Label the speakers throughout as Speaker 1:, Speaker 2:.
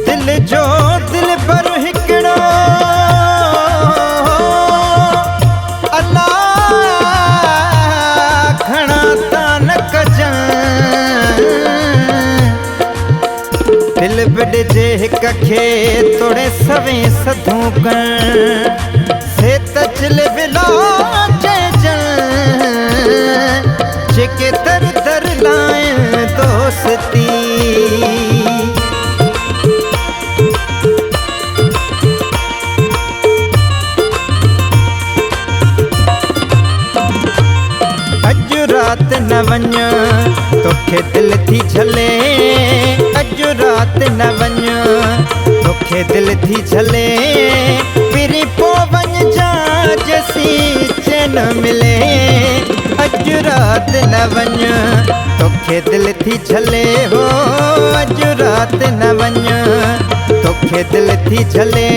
Speaker 1: दिल जो दिल पर हिकड़ो अल्लाह घणा तान कजन दिल बिड़जे हिक खे तोड़े सवें सधूं कन से तचल बिला जेके दर दर लाए दोस्ती अजु रात न वञ तोखे दिल थी झले अजु रात न वञ तोखे दिल थी झले फिरी पो वञ जा जसी चैन मिले अजु रात न वञ तोखे दिल थी झले हो अजु रात न वञ तोखे दिल थी झले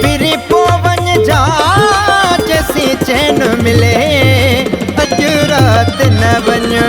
Speaker 1: फिरी पो वञ जा जसी चैन मिले अजु रात न वञ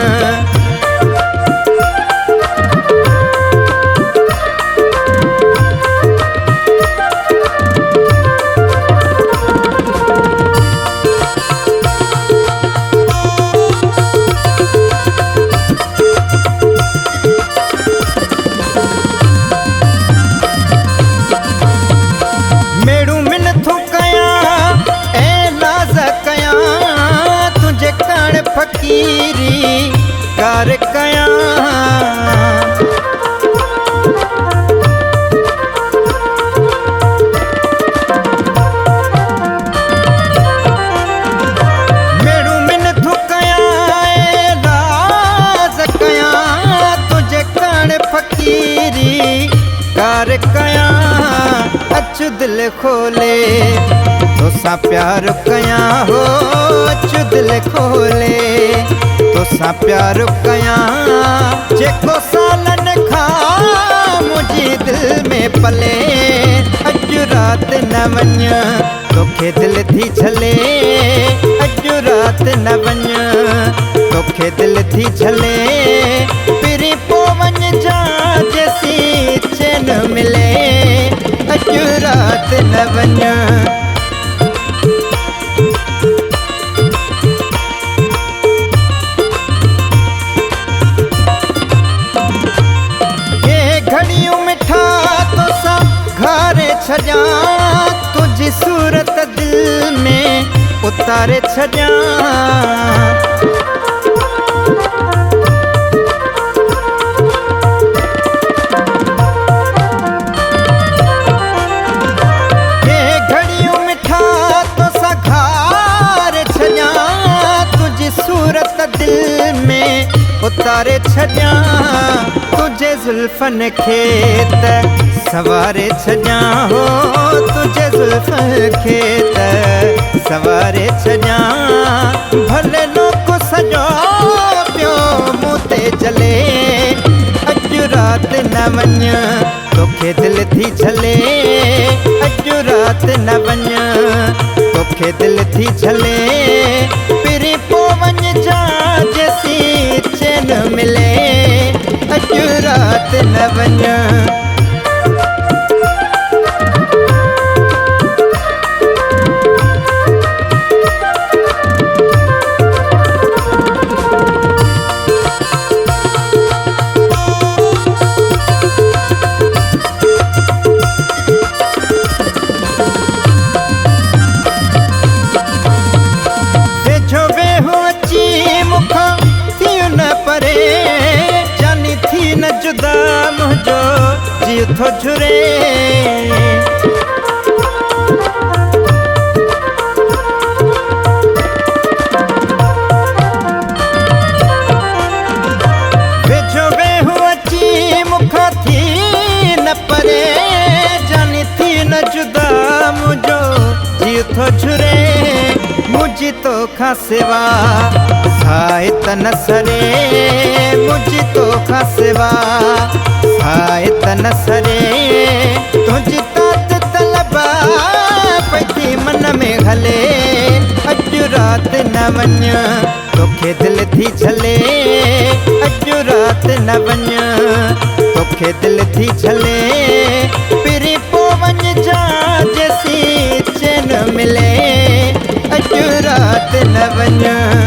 Speaker 1: फकीरी कार कया मेरू मिन थुकया लाज कया तुझे कण फकीरी कार कया अच दिल खोले तोसा प्यार कया हो अच दिल खोले तोसा प्यार कया जेको सालन खा मुझे दिल में पले अजु रात न वञ तोखे दिल थी झले अजु रात न वञ तोखे दिल थी झले फिरी पो वञ जा जसी चैन मिले अजु रात न वञ छजा तुझी सूरत दिल में उतारे छजा ये घड़ियों मिठा तो सघार छजा तुझी सूरत दिल में उतारे छजा तुझे जुल्फन खेत सवारे छजा हो तुझे जुल्फन खेत सवारे छजा भले लोग सजो पियो मुते जले अजु रात न वञ तोखे दिल थी झले अजु रात न वञ तोखे दिल थी झले फिरी पो वञ जा जसी चैन मिले अजु रात न वञ जुदा मुझो जी थो झुरे वेझो वेहू अची मुखा थी न परे जानी थी न जुदा मुझो जी थो झुरे मुझी तो खा सिवा साए तन सरे मुझी तो खा सिवा साए तन सरे तुझी तात तलबा पैती मन में घले अजु रात न वञ तोखे दिल थी झले रात न वञ तोखे दिल थी झले पिरी पो वञ जा जेसी चैन मिले अॼु रात न वञ।